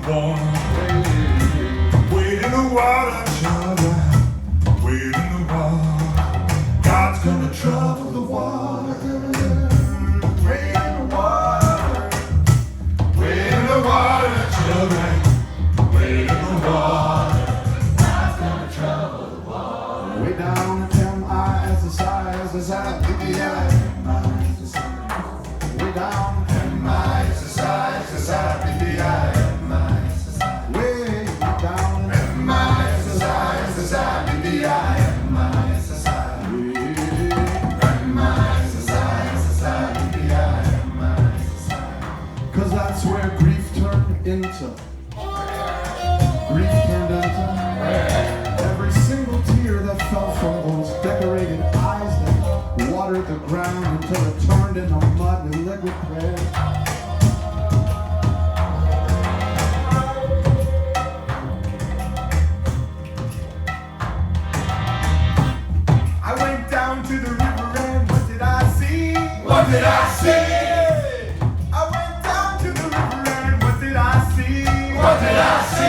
warm. Wade in the water, children. Wade in the water. God's gonna trouble the water. Wade in the water. Wade in the water, children. Wade in the water. God's gonna trouble the water. Way down at M-I-S-S-I-S-S-I-P-P-I. Way down M-I-S-S-I-S-S-I-P-P-I. Way down M-I-S-S-I-S-S-I-P-P-I. Cause that's where grief turned into. Every single tear that fell from those decorated eyes that watered the ground until it turned into mud with liquid prayer. I went down to the river and what did I see? What did I see? I went down to the river and what did I see? What did I see?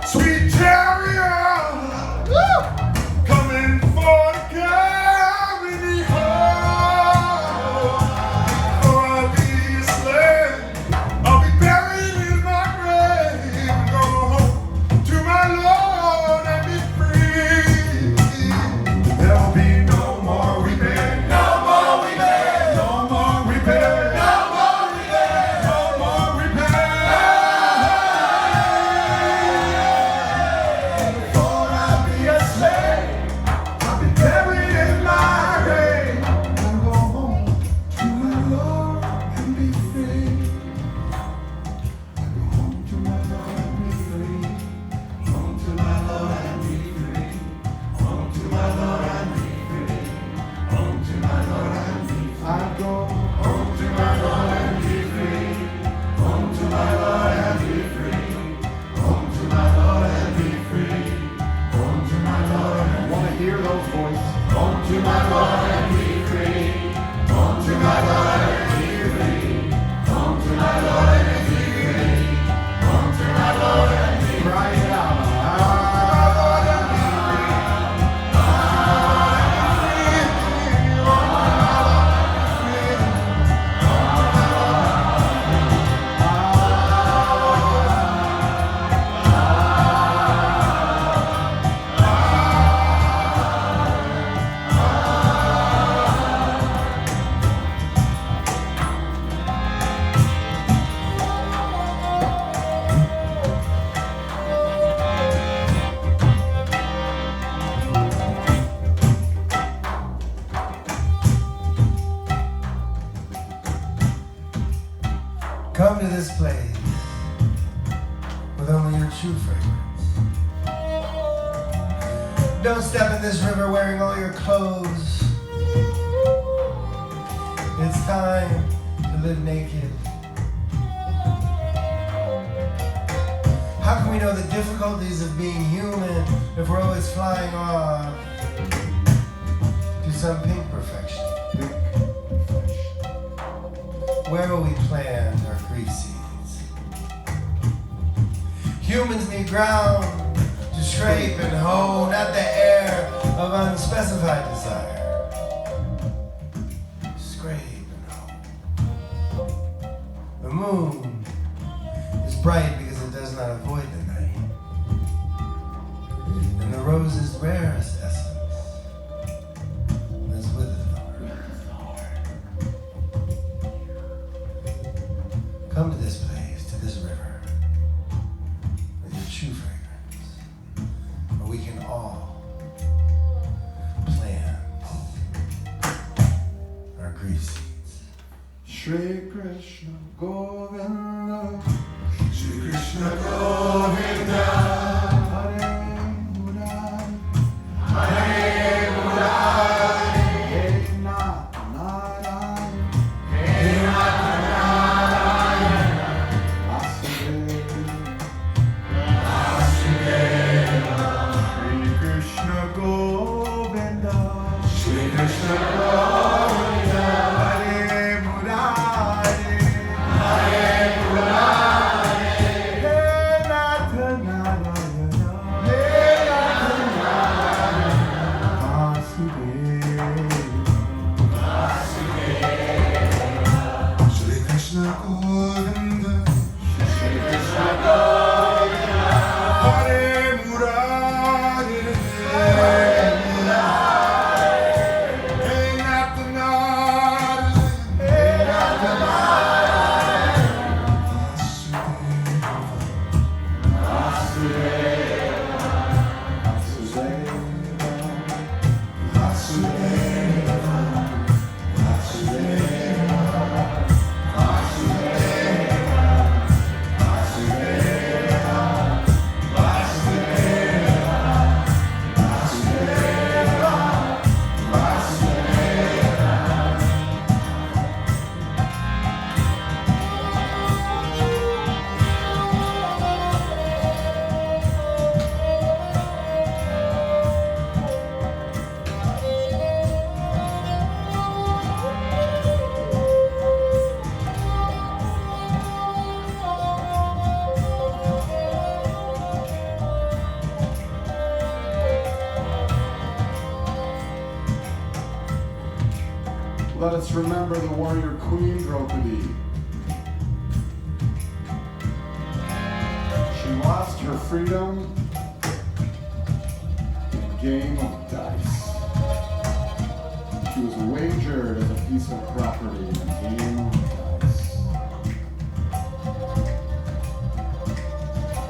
Sweet chariot, coming for to carry me home. For I'll be a slave, I'll be buried in my grave, and go home to my Lord and be free. There'll be no more weeping, no more weeping, no more weeping. To my Lord and be free. Home to my Lord and be free. Home to my Lord and be free. Home to my Lord and be free. Cry it out. Come to this place with only your true fragrance. Don't step in this river wearing all your clothes. It's time to live naked. How can we know the difficulties of being human if we're always flying off to some pink perfection? Where will we plant our grief seeds? Humans need ground to scrape and hoe, not the air of unspecified desire. Scrape and hoe. The moon is bright because it does not avoid the night. And the rose's rarest essence is with it. Come to this place, to this river, with your true fragrance, where we can all plant our grief seeds. Shri Krishna Govinda, Shri Krishna Govinda, Hare Murari, Hare Murari, Hare Narayan, Hare Narayan. let us remember the warrior queen Draupadi. She lost her freedom in a game of dice. She was wagered as a piece of property in a game of dice.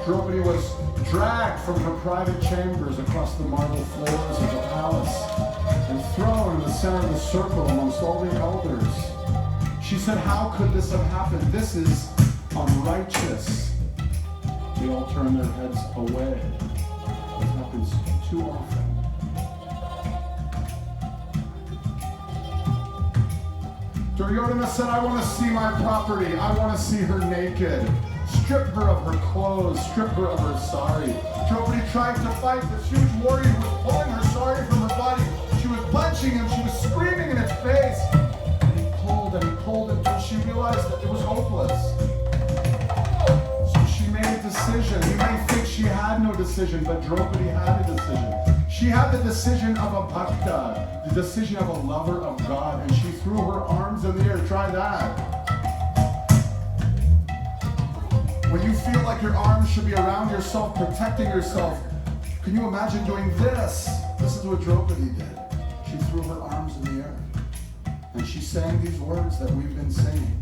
Draupadi was dragged from her private chambers across the marble floors of the palace and thrown in the center of the circle amongst all the elders. She said, "How could this have happened? This is unrighteous." They all turned their heads away. It happens too often. Duryodhana said, "I want to see my property. I want to see her naked. Strip her of her clothes. Strip her of her sari." Draupadi tried to fight this huge warrior who was pulling her sari from her body. She was punching him. She was screaming in his face. And he pulled until she realized that it was hopeless. So she made a decision. You may think she had no decision, but Draupadi had a decision. She had the decision of a bhakta, the decision of a lover of God, and she threw her arms in the air. Try that. When you feel like your arms should be around yourself, protecting yourself, can you imagine doing this? This is what Draupadi did. She threw her arms in the air. And she sang these words that we've been singing.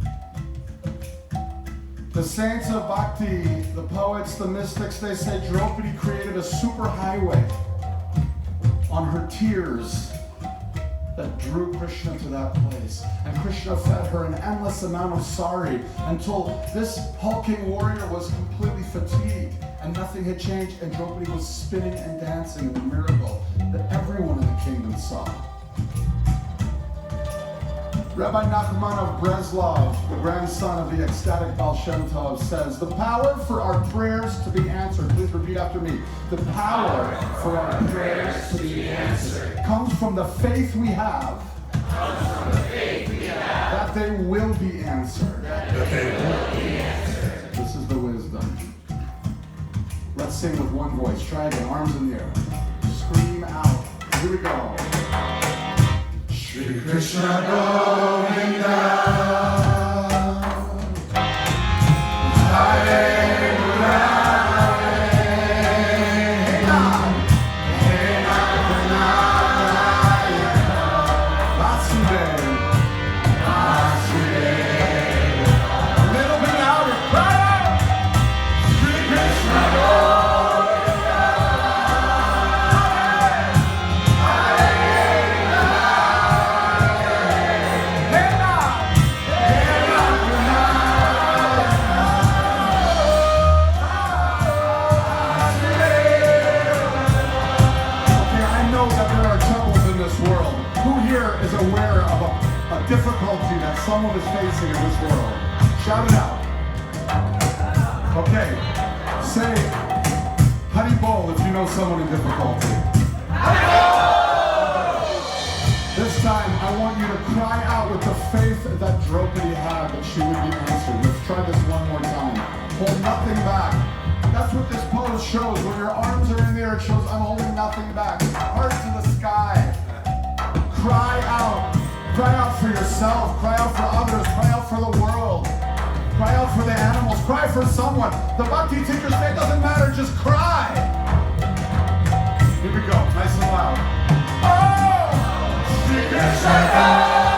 The saints of Bhakti, the poets, the mystics, they say Draupadi created a super highway on her tears that drew Krishna to that place. And Krishna fed her an endless amount of sari until this hulking warrior was completely fatigued and nothing had changed, and Draupadi was spinning and dancing in the miracle that everyone in the kingdom saw. Rabbi Nachman of Breslov, the grandson of the ecstatic Baal Shem Tov, says, "The power for our prayers to be answered," please repeat after me, "the power for our prayers to be answered comes from the faith we have, that they will be answered." This is the wisdom. Let's sing with one voice. Try again, arms in the air. Scream out. Here we go. Shri Krishna Govinda, Hare Murari, Hey Narayanaya, Vasudeva, Vasudeva. A little bit louder, cry out. Shri Krishna Govinda, is aware of a difficulty that someone is facing in this world? Shout it out. Okay. Say Hari Bol if you know someone in difficulty. Hari Bol! This time I want you to cry out with the faith that Draupadi had that she would be answered. Let's try this one more time. Hold nothing back. That's what this pose shows. When your arms are in the air, it shows I'm holding nothing back. Heart to the sky. Cry out. Cry out for yourself. Cry out for others. Cry out for the world. Cry out for the animals. Cry for someone. The Bhakti teachers say it doesn't matter. Just cry. Here we go. Nice and loud. Oh! Shri Krishna.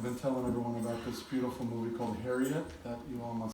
I've been telling everyone about this beautiful movie called Harriet that you all must